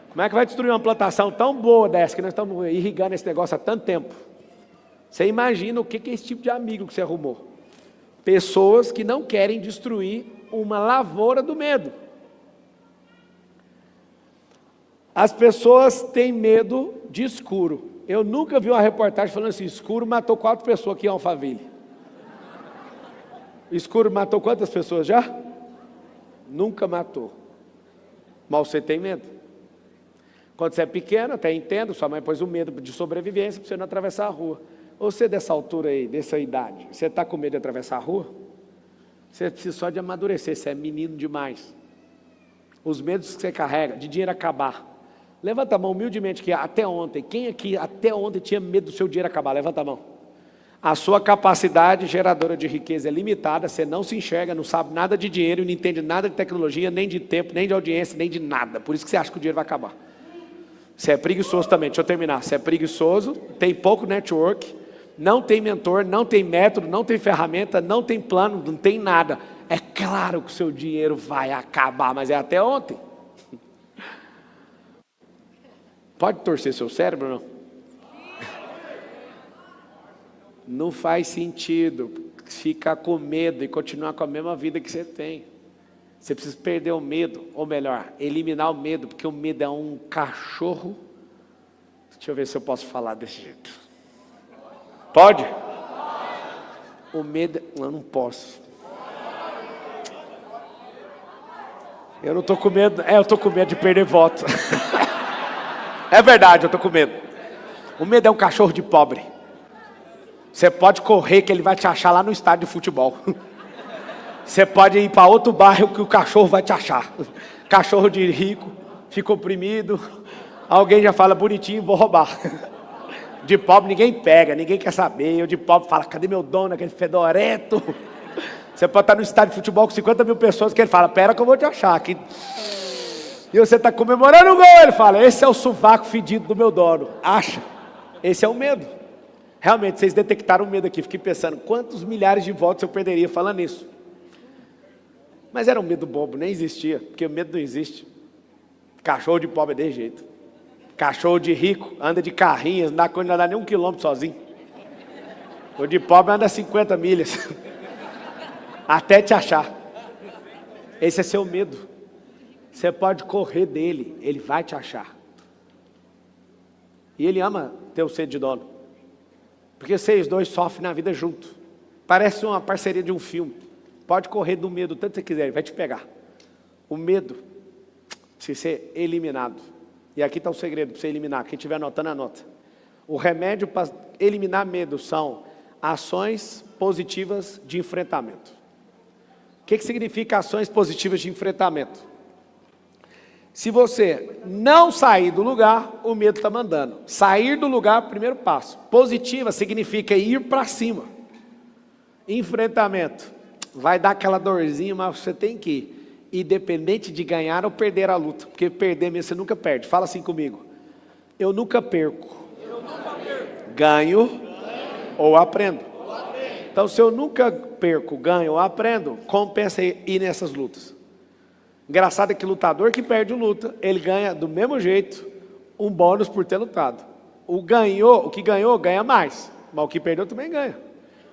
Como é que vai destruir uma plantação tão boa dessa, que nós estamos irrigando esse negócio há tanto tempo? Você imagina o que é esse tipo de amigo que você arrumou. Pessoas que não querem destruir uma lavoura do medo. As pessoas têm medo de escuro. Eu nunca vi uma reportagem falando assim, escuro matou 4 pessoas aqui em Alphaville. Escuro matou quantas pessoas já? Nunca matou. Mas você tem medo. Quando você é pequeno, até entendo, sua mãe pôs o medo de sobrevivência para você não atravessar a rua. Você dessa altura aí, dessa idade, você está com medo de atravessar a rua? Você precisa só de amadurecer, você é menino demais. Os medos que você carrega, de dinheiro acabar. Levanta a mão humildemente que até ontem, quem aqui até ontem tinha medo do seu dinheiro acabar? Levanta a mão. A sua capacidade geradora de riqueza é limitada, você não se enxerga, não sabe nada de dinheiro, não entende nada de tecnologia, nem de tempo, nem de audiência, nem de nada. Por isso que você acha que o dinheiro vai acabar. Você é preguiçoso também, deixa eu terminar. Você é preguiçoso, tem pouco network, não tem mentor, não tem método, não tem ferramenta, não tem plano, não tem nada. É claro que o seu dinheiro vai acabar, mas é até ontem. Pode torcer seu cérebro, não? Não faz sentido ficar com medo e continuar com a mesma vida que você tem. Você precisa perder o medo, ou melhor, eliminar o medo, porque o medo é um cachorro. Deixa eu ver se eu posso falar desse jeito. Pode? O medo, eu não posso. Eu não estou com medo, eu estou com medo de perder voto. É verdade, eu estou com medo. O medo é um cachorro de pobre. Você pode correr que ele vai te achar lá no estádio de futebol. Você pode ir para outro bairro que o cachorro vai te achar. Cachorro de rico, fica oprimido. Alguém já fala bonitinho, vou roubar. De pobre ninguém pega, ninguém quer saber. Eu de pobre fala, cadê meu dono, aquele fedorento? Você pode estar no estádio de futebol com 50 mil pessoas que ele fala, pera que eu vou te achar aqui. E você está comemorando o gol, ele fala, esse é o sovaco fedido do meu dono. Acha? Esse é o medo. Realmente, vocês detectaram o medo aqui. Fiquei pensando, quantos milhares de votos eu perderia falando isso? Mas era um medo bobo, nem existia, porque o medo não existe. Cachorro de pobre é desse jeito. Cachorro de rico anda de carrinhas, não dá nem 1 quilômetro sozinho. O de pobre anda 50 milhas. Até te achar. Esse é seu medo. Você pode correr dele, ele vai te achar. E ele ama ter o sede de dono. Porque vocês dois sofrem na vida junto. Parece uma parceria de um filme. Pode correr do medo tanto que você quiser, ele vai te pegar. O medo precisa ser eliminado. E aqui está o segredo para você eliminar. Quem estiver anotando, anota. O remédio para eliminar medo são ações positivas de enfrentamento. O que significa ações positivas de enfrentamento? Se você não sair do lugar, o medo está mandando. Sair do lugar, primeiro passo. Positiva significa ir para cima. Enfrentamento. Vai dar aquela dorzinha, mas você tem que ir. Independente de ganhar ou perder a luta. Porque perder mesmo você nunca perde. Fala assim comigo. Eu nunca perco. Ganho ou aprendo. Então se eu nunca perco, ganho ou aprendo, compensa ir nessas lutas. Engraçado é que lutador que perde luta, ele ganha do mesmo jeito um bônus por ter lutado. O que ganhou, ganha mais. Mas o que perdeu também ganha.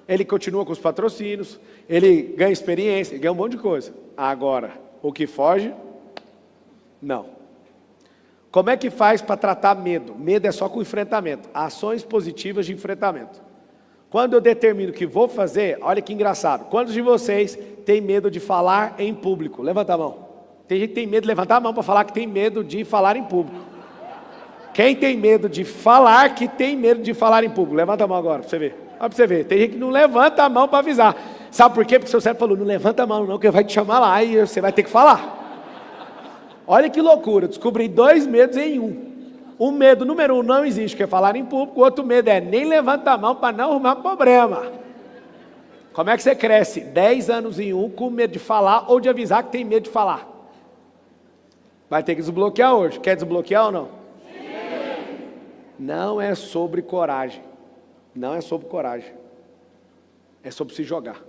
Ele continua com os patrocínios, ele ganha experiência, ele ganha um monte de coisa. Agora, o que foge, não. Como é que faz para tratar medo? Medo é só com enfrentamento. Ações positivas de enfrentamento. Quando eu determino o que vou fazer, olha que engraçado. Quantos de vocês têm medo de falar em público? Levanta a mão. Tem gente que tem medo de levantar a mão para falar que tem medo de falar em público. Quem tem medo de falar que tem medo de falar em público? Levanta a mão agora para você ver. Olha para você ver. Tem gente que não levanta a mão para avisar. Sabe por quê? Porque o seu cérebro falou, não levanta a mão não, que vai te chamar lá e você vai ter que falar. Olha que loucura. Descobri 2 medos em um. O medo número 1 não existe, que é falar em público. O outro medo é nem levanta a mão para não arrumar problema. Como é que você cresce? 10 anos em um com medo de falar ou de avisar que tem medo de falar? Vai ter que desbloquear hoje. Quer desbloquear ou não? Sim. Não é sobre coragem. Não é sobre coragem. É sobre se jogar.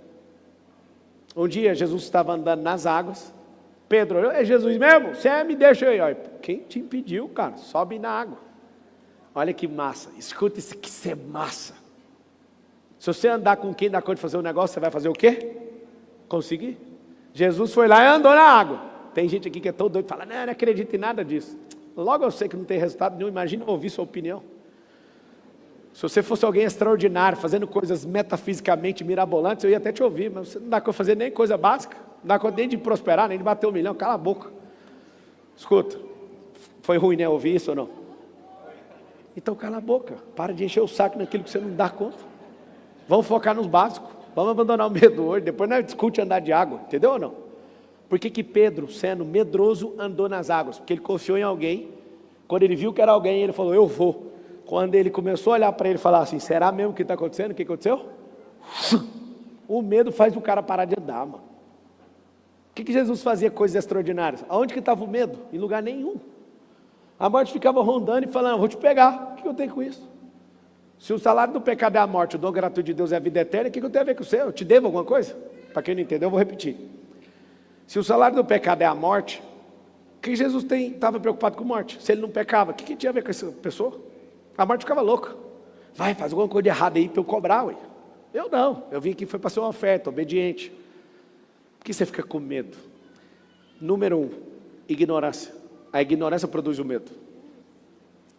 Um dia Jesus estava andando nas águas. Pedro, é Jesus mesmo? Você me deixa aí. Olha, quem te impediu, cara? Sobe na água. Olha que massa. Escuta isso aqui, isso é massa. Se você andar com quem dá conta de fazer um negócio, você vai fazer o quê? Conseguir. Jesus foi lá e andou na água. Tem gente aqui que é todo doido e fala, não acredito em nada disso. Logo eu sei que não tem resultado nenhum, imagina ouvir sua opinião. Se você fosse alguém extraordinário, fazendo coisas metafisicamente mirabolantes, eu ia até te ouvir, mas você não dá conta de fazer nem coisa básica, não dá conta nem de prosperar, nem de bater 1 milhão, cala a boca. Escuta, foi ruim, né, ouvir isso ou não? Então cala a boca, para de encher o saco naquilo que você não dá conta. Vamos focar nos básicos, vamos abandonar o medo hoje, depois nós discute andar de água, entendeu ou não? Por que Pedro, sendo medroso, andou nas águas? Porque ele confiou em alguém, quando ele viu que era alguém, ele falou, eu vou. Quando ele começou a olhar para ele e falar assim, será mesmo que está acontecendo? O que aconteceu? O medo faz o cara parar de andar, mano. O que Jesus fazia coisas extraordinárias? Aonde que estava o medo? Em lugar nenhum. A morte ficava rondando e falando, vou te pegar, o que eu tenho com isso? Se o salário do pecado é a morte, o dom gratuito de Deus é a vida eterna, o que eu tenho a ver com você? Eu te devo alguma coisa? Para quem não entendeu, eu vou repetir. Se o salário do pecado é a morte, o que Jesus estava preocupado com morte? Se ele não pecava, o que tinha a ver com essa pessoa? A morte ficava louca. Vai, faz alguma coisa de errada aí para eu cobrar, ué. Eu não, eu vim aqui foi para ser uma oferta, obediente. Por que você fica com medo? Número 1, ignorância. A ignorância produz o medo.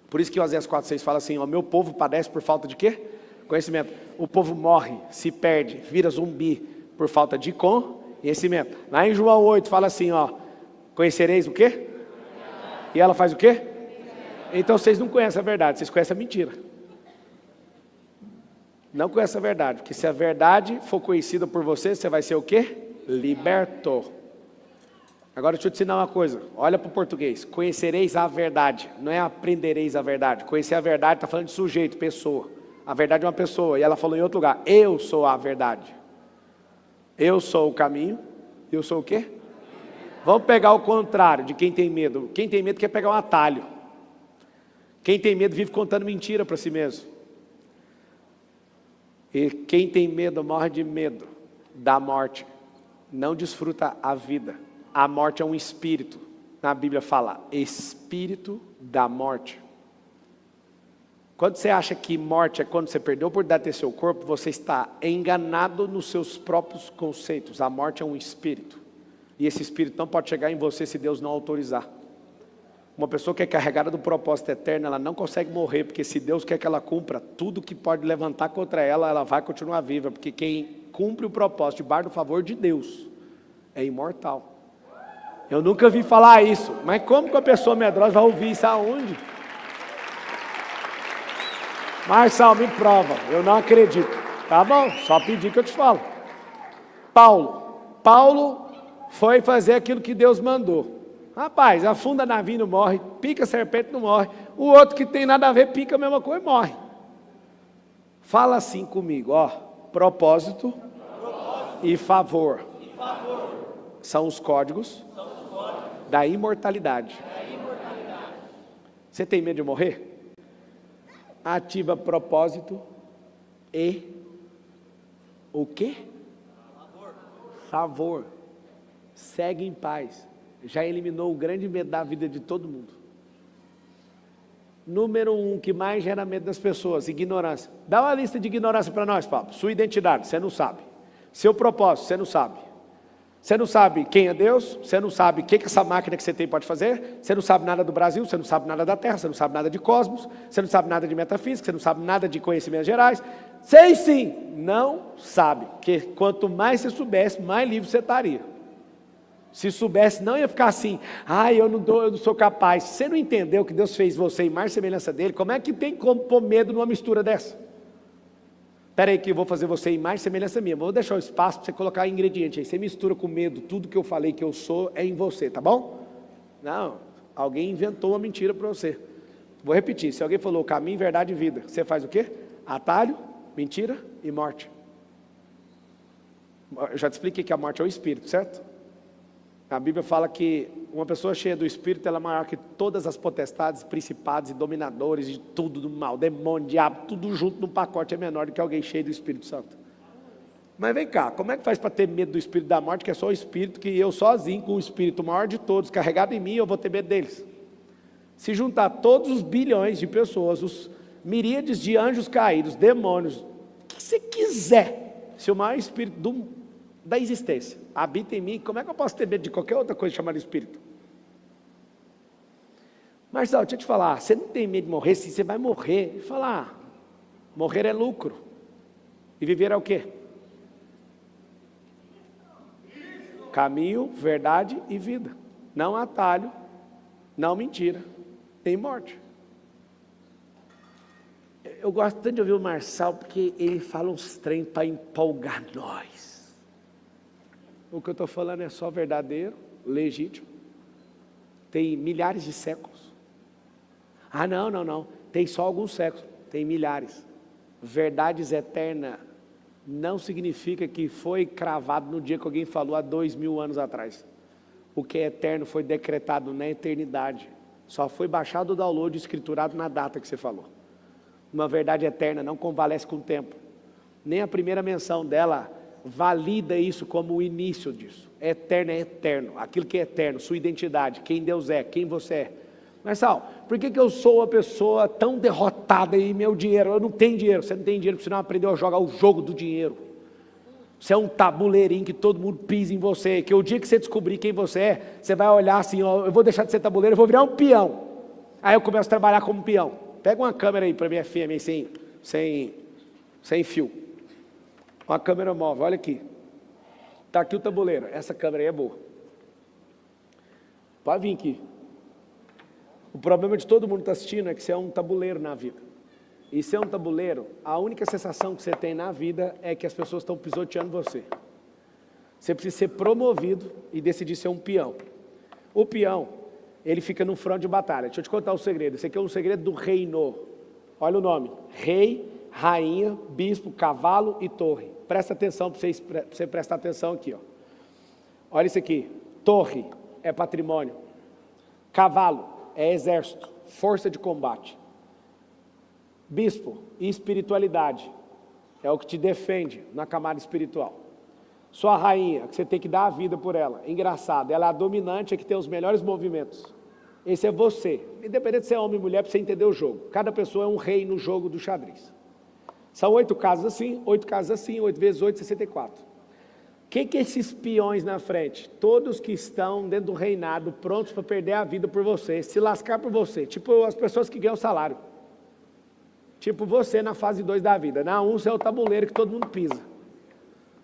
Por isso que Oséias 4,6 fala assim, ó, meu povo padece por falta de quê? Conhecimento. O povo morre, se perde, vira zumbi por falta de conhecimento. Lá em João 8 fala assim, ó, conhecereis o quê? E ela faz o quê? Então vocês não conhecem a verdade, vocês conhecem a mentira. Não conhecem a verdade, porque se a verdade for conhecida por você, você vai ser o quê? Liberto. Agora deixa eu te ensinar uma coisa, olha para o português, conhecereis a verdade, não é aprendereis a verdade. Conhecer a verdade está falando de sujeito, pessoa. A verdade é uma pessoa, e ela falou em outro lugar, eu sou a verdade. Eu sou o caminho, eu sou o quê? Vamos pegar o contrário de quem tem medo. Quem tem medo quer pegar um atalho. Quem tem medo vive contando mentira para si mesmo. E quem tem medo morre de medo da morte. Não desfruta a vida. A morte é um espírito. Na Bíblia fala, espírito da morte. Quando você acha que morte é quando você perdeu a oportunidade de ter seu corpo, você está enganado nos seus próprios conceitos. A morte é um espírito. E esse espírito não pode chegar em você se Deus não autorizar. Uma pessoa que é carregada do propósito eterno, ela não consegue morrer, porque se Deus quer que ela cumpra, tudo que pode levantar contra ela, ela vai continuar viva, porque quem cumpre o propósito debaixo do favor de Deus, é imortal. Eu nunca vi falar isso, mas como que a pessoa medrosa vai ouvir isso aonde? Marçal, me prova, eu não acredito. Tá bom, só pedir que eu te falo. Paulo foi fazer aquilo que Deus mandou. Rapaz, afunda navio não morre, pica serpente não morre, o outro que tem nada a ver pica a mesma coisa e morre. Fala assim comigo, ó, propósito e favor são os códigos da imortalidade. Você tem medo de morrer? Ativa propósito e o quê? Favor. Segue em paz. Já eliminou o grande medo da vida de todo mundo. Número 1, que mais gera medo das pessoas, ignorância. Dá uma lista de ignorância para nós, Paulo. Sua identidade, você não sabe. Seu propósito, você não sabe. Você não sabe quem é Deus, você não sabe o que essa máquina que você tem pode fazer, você não sabe nada do Brasil, você não sabe nada da Terra, você não sabe nada de cosmos, você não sabe nada de metafísica, você não sabe nada de conhecimentos gerais. Sei sim, não sabe, porque quanto mais você soubesse, mais livre você estaria. Se soubesse, não ia ficar assim, eu não sou capaz. Se você não entendeu que Deus fez você em mais semelhança dele, como é que tem como pôr medo numa mistura dessa? Espera aí que eu vou fazer você em mais semelhança minha, vou deixar o espaço para você colocar ingrediente aí, você mistura com medo, tudo que eu falei que eu sou é em você, tá bom? Não, alguém inventou uma mentira para você. Vou repetir, se alguém falou caminho, verdade e vida, você faz o quê? Atalho, mentira e morte. Eu já te expliquei que a morte é o espírito, certo? A Bíblia fala que uma pessoa cheia do Espírito, ela é maior que todas as potestades, principados e dominadores, de tudo do mal, demônio, diabo, tudo junto num pacote é menor do que alguém cheio do Espírito Santo. Mas vem cá, como é que faz para ter medo do Espírito da morte, que é só o Espírito, que eu sozinho, com o Espírito maior de todos, carregado em mim, eu vou ter medo deles? Se juntar todos os bilhões de pessoas, os miríades de anjos caídos, demônios, o que você quiser, se o maior Espírito da existência. Habita em mim, como é que eu posso ter medo de qualquer outra coisa chamada espírito? Marcelo, deixa eu te falar, você não tem medo de morrer? Sim, você vai morrer. Ele fala, morrer é lucro. E viver é o quê? Caminho, verdade e vida. Não atalho, não mentira, nem morte. Eu gosto tanto de ouvir o Marçal, porque ele fala uns trem para empolgar nós. O que eu estou falando é só verdadeiro, legítimo. Tem milhares de séculos. Não. Tem só alguns séculos. Tem milhares. Verdades eternas não significa que foi cravado no dia que alguém falou há 2000 anos atrás. O que é eterno foi decretado na eternidade. Só foi baixado o download e escriturado na data que você falou. Uma verdade eterna não convalesce com o tempo. Nem a primeira menção dela valida isso como o início disso. Eterno é eterno. Aquilo que é eterno, sua identidade, quem Deus é, quem você é. Marçal, por que eu sou uma pessoa tão derrotada e meu dinheiro? Eu não tenho dinheiro. Você não tem dinheiro porque você não aprendeu a jogar o jogo do dinheiro. Você é um tabuleirinho que todo mundo pisa em você. Que o dia que você descobrir quem você é, você vai olhar assim, eu vou deixar de ser tabuleiro, eu vou virar um peão. Aí eu começo a trabalhar como peão. Pega uma câmera aí para minha FM sem fio. Uma câmera móvel, olha aqui. Está aqui o tabuleiro. Essa câmera aí é boa. Pode vir aqui. O problema de todo mundo que está assistindo é que você é um tabuleiro na vida. E ser um tabuleiro, a única sensação que você tem na vida é que as pessoas estão pisoteando você. Você precisa ser promovido e decidir ser um peão. O peão, ele fica no front de batalha. Deixa eu te contar um segredo. Esse aqui é um segredo do reino. Olha o nome. Rei, rainha, bispo, cavalo e torre. Presta atenção para você prestar atenção aqui. Olha isso aqui. Torre é patrimônio. Cavalo é exército, força de combate. Bispo e espiritualidade é o que te defende na camada espiritual. Sua rainha, que você tem que dar a vida por ela. Engraçado, ela é a dominante, é que tem os melhores movimentos. Esse é você. Independente se é homem ou mulher, para você entender o jogo. Cada pessoa é um rei no jogo do xadrez. São 8 casas assim, 8 casas assim, 8 vezes 8, 64. O que é esses peões na frente? Todos que estão dentro do reinado, prontos para perder a vida por você, se lascar por você. Tipo as pessoas que ganham salário. Tipo você na fase 2 da vida. Na 1 você é o tabuleiro que todo mundo pisa.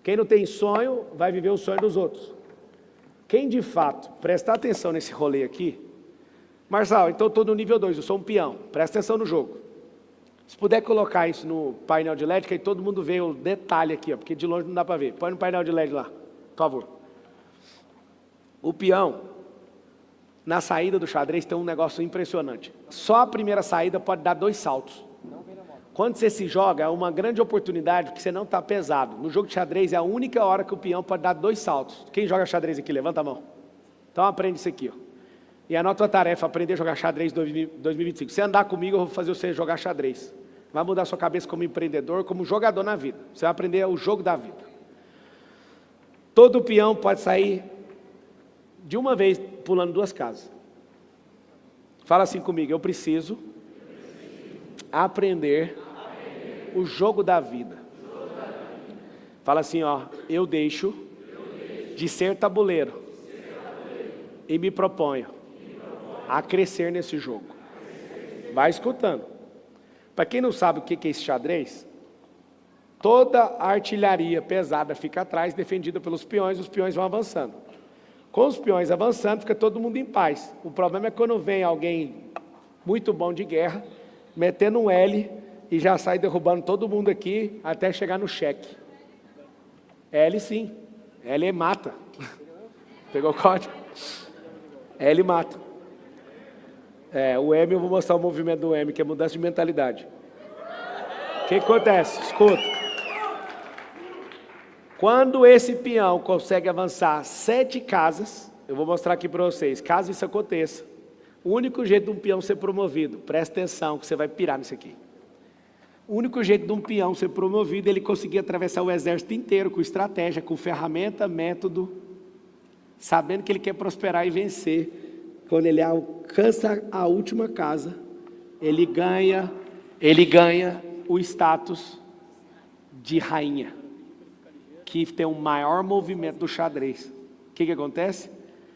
Quem não tem sonho, vai viver o sonho dos outros. Quem de fato prestar atenção nesse rolê aqui, Marçal, então eu estou no nível 2, eu sou um peão, presta atenção no jogo. Se puder colocar isso no painel de LED, que aí todo mundo vê o detalhe aqui, porque de longe não dá para ver. Põe no painel de LED lá, por favor. O peão, na saída do xadrez, tem um negócio impressionante. Só a primeira saída pode dar 2 saltos. Quando você se joga, é uma grande oportunidade, porque você não está pesado. No jogo de xadrez, é a única hora que o peão pode dar 2 saltos. Quem joga xadrez aqui? Levanta a mão. Então aprende isso aqui. E anota a tarefa, aprender a jogar xadrez 2025. Se andar comigo, eu vou fazer você jogar xadrez. Vai mudar sua cabeça como empreendedor, como jogador na vida. Você vai aprender o jogo da vida. Todo peão pode sair de uma vez pulando 2 casas. Fala assim comigo, eu preciso aprender o jogo da vida. Fala assim, eu deixo de ser tabuleiro e me proponho a crescer nesse jogo. Vai escutando. Para quem não sabe o que é esse xadrez, toda a artilharia pesada fica atrás, defendida pelos peões, os peões vão avançando. Com os peões avançando, fica todo mundo em paz. O problema é quando vem alguém muito bom de guerra, metendo um L e já sai derrubando todo mundo aqui até chegar no cheque. L sim, L mata. Pegou o código? L mata. O M, eu vou mostrar o movimento do M, que é mudança de mentalidade. O que acontece? Escuta. Quando esse peão consegue avançar 7 casas, eu vou mostrar aqui para vocês, caso isso aconteça, o único jeito de um peão ser promovido, presta atenção que você vai pirar nisso aqui. O único jeito de um peão ser promovido é ele conseguir atravessar o exército inteiro com estratégia, com ferramenta, método, sabendo que ele quer prosperar e vencer. Quando ele alcança a última casa, ele ganha o status de rainha, que tem o maior movimento do xadrez. O que acontece?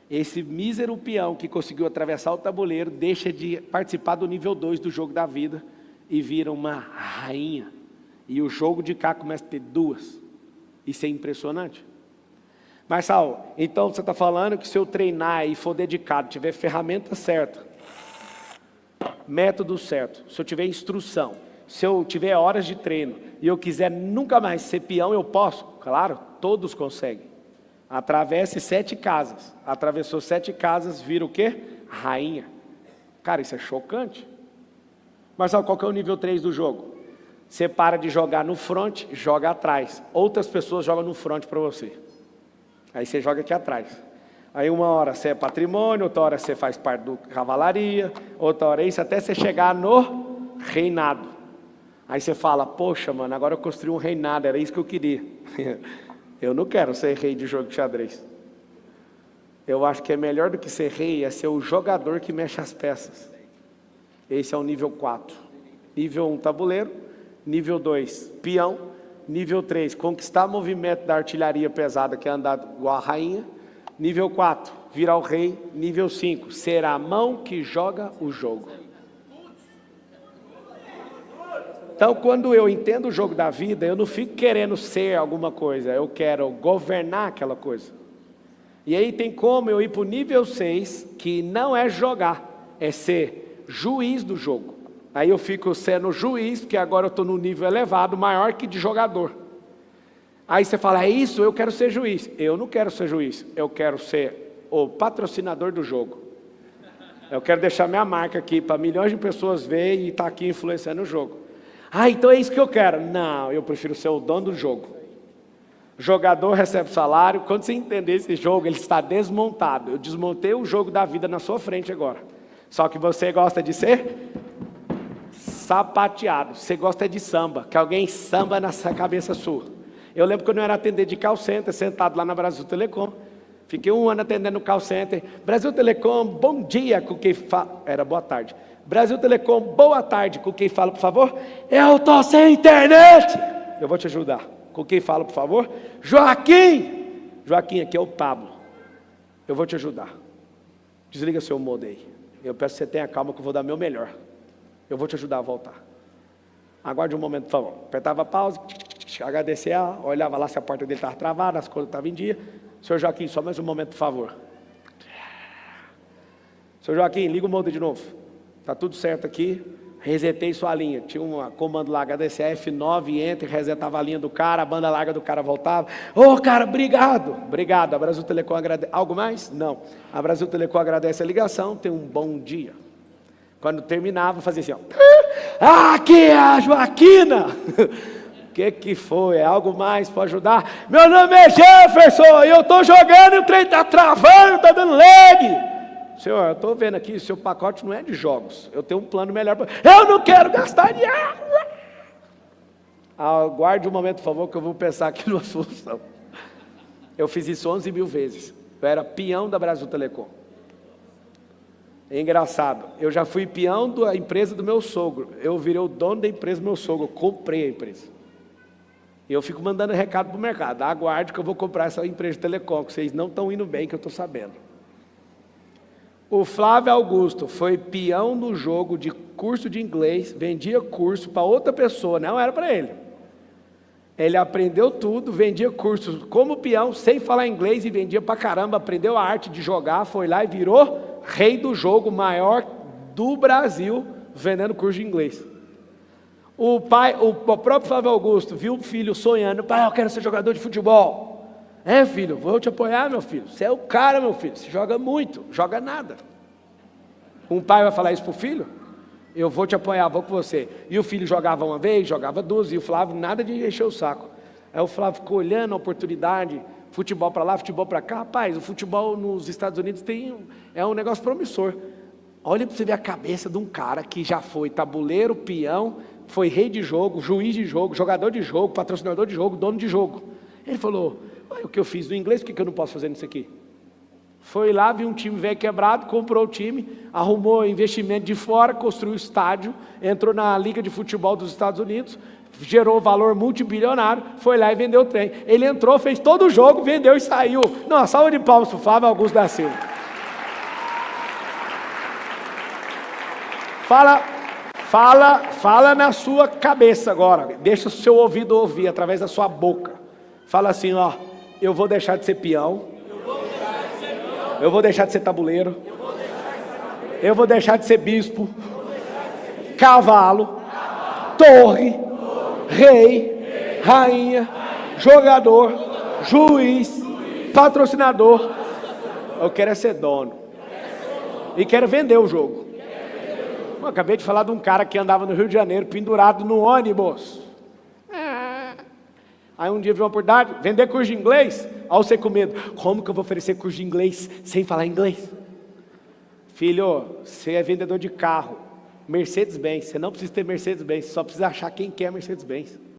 Esse mísero peão que conseguiu atravessar o tabuleiro deixa de participar do nível 2 do jogo da vida e vira uma rainha. E o jogo de cá começa a ter duas. Isso é impressionante. Marçal, então você está falando que se eu treinar e for dedicado, tiver ferramenta certa, método certo, se eu tiver instrução, se eu tiver horas de treino e eu quiser nunca mais ser peão, eu posso? Claro, todos conseguem. Atravesse 7 casas. Atravessou 7 casas, vira o quê? Rainha. Cara, isso é chocante. Marcelo, qual que é o nível 3 do jogo? Você para de jogar no front, joga atrás. Outras pessoas jogam no front para você. Aí você joga aqui atrás. Aí uma hora você é patrimônio, outra hora você faz parte do cavalaria, outra hora isso, até você chegar no reinado. Aí você fala, poxa, mano, agora eu construí um reinado, era isso que eu queria. Eu não quero ser rei de jogo de xadrez. Eu acho que é melhor do que ser rei, é ser o jogador que mexe as peças. Esse é o nível 4. Nível 1, tabuleiro. Nível 2, peão. Nível 3, conquistar movimento da artilharia pesada, que é andar igual a rainha. Nível 4, virar o rei. Nível 5, ser a mão que joga o jogo. Então, quando eu entendo o jogo da vida, eu não fico querendo ser alguma coisa, eu quero governar aquela coisa. E aí tem como eu ir para o nível 6, que não é jogar, é ser juiz do jogo. Aí eu fico sendo juiz, porque agora eu estou no nível elevado, maior que de jogador. Aí você fala, é isso, eu quero ser juiz. Eu não quero ser juiz, eu quero ser o patrocinador do jogo. Eu quero deixar minha marca aqui, para milhões de pessoas verem e estar aqui influenciando o jogo. Ah, então é isso que eu quero. Não, eu prefiro ser o dono do jogo. O jogador recebe salário. Quando você entender esse jogo, ele está desmontado. Eu desmontei o jogo da vida na sua frente agora. Só que você gosta de ser sapateado. Você gosta de samba, que alguém samba nessa cabeça sua. Eu lembro quando eu era atendente de call center, sentado lá na Brasil Telecom. Fiquei 1 ano atendendo no call center. Brasil Telecom, bom dia, com quem fala. Era boa tarde. Brasil Telecom, boa tarde, com quem fala, por favor? Eu estou sem internet. Eu vou te ajudar. Com quem fala, por favor? Joaquim. Joaquim, aqui é o Pablo. Eu vou te ajudar. Desliga seu modo aí. Eu peço que você tenha calma que eu vou dar meu melhor. Eu vou te ajudar a voltar. Aguarde um momento, por favor. Apertava a pausa, agradecer, olhava lá se a porta dele estava travada, as coisas estavam em dia. Senhor Joaquim, só mais um momento, por favor. Senhor Joaquim, liga o modo de novo. Está tudo certo aqui. Resetei sua linha. Tinha um comando lá, HDC F9, Enter, resetava a linha do cara, a banda larga do cara voltava. Ô, cara, obrigado. Obrigado. A Brasil Telecom agradece. Algo mais? Não. A Brasil Telecom agradece a ligação, tem um bom dia. Quando terminava, fazia assim, ó. Aqui é a Joaquina. O que foi? É algo mais para ajudar? Meu nome é Jefferson e eu estou jogando e o trem está travando, está dando lag. Senhor, eu estou vendo aqui, o seu pacote não é de jogos. Eu tenho um plano melhor. Eu não quero gastar dinheiro. Aguarde um momento, por favor, que eu vou pensar aqui numa solução. Eu fiz isso 11 mil vezes. Eu era peão da Brasil Telecom. É engraçado. Eu já fui peão da empresa do meu sogro. Eu virei o dono da empresa do meu sogro. Eu comprei a empresa. E eu fico mandando recado para o mercado. Aguarde que eu vou comprar essa empresa de telecom, que vocês não estão indo bem, que eu estou sabendo. O Flávio Augusto foi peão no jogo de curso de inglês, vendia curso para outra pessoa, não era para ele. Ele aprendeu tudo, vendia curso como peão, sem falar inglês e vendia para caramba, aprendeu a arte de jogar, foi lá e virou rei do jogo maior do Brasil, vendendo curso de inglês. O próprio Flávio Augusto viu o filho sonhando, pai, eu quero ser jogador de futebol. É, filho, vou te apoiar, meu filho. Você é o cara, meu filho. Você joga muito, joga nada. Um pai vai falar isso para o filho? Eu vou te apoiar, vou com você. E o filho jogava uma vez, jogava duas, e o Flávio nada de encher o saco. Aí o Flávio ficou olhando a oportunidade, futebol para lá, futebol para cá. Rapaz, o futebol nos Estados Unidos é um negócio promissor. Olha para você ver a cabeça de um cara que já foi tabuleiro, peão, foi rei de jogo, juiz de jogo, jogador de jogo, patrocinador de jogo, dono de jogo. Ele falou, olha o que eu fiz no inglês, por que eu não posso fazer nisso aqui? Foi lá, viu um time velho quebrado, comprou o time, arrumou investimento de fora, construiu o estádio, entrou na Liga de Futebol dos Estados Unidos, gerou valor multibilionário, foi lá e vendeu o trem. Ele entrou, fez todo o jogo, vendeu e saiu. Não, salva de palmas para o Flávio Augusto da Silva. Fala na sua cabeça agora. Deixa o seu ouvido ouvir através da sua boca. Fala assim, ó, eu vou deixar de ser peão. Eu vou deixar de ser tabuleiro. Eu vou deixar de ser bispo. Cavalo. Torre. Rei. Rainha. Jogador. Juiz. Patrocinador. Eu quero é ser dono. E quero vender o jogo. Eu acabei de falar de um cara que andava no Rio de Janeiro pendurado no ônibus. Aí um dia viu uma oportunidade, vender curso de inglês. Aí você com medo, como que eu vou oferecer curso de inglês sem falar inglês? Filho, você é vendedor de carro, Mercedes-Benz, você não precisa ter Mercedes-Benz, você só precisa achar quem quer Mercedes-Benz.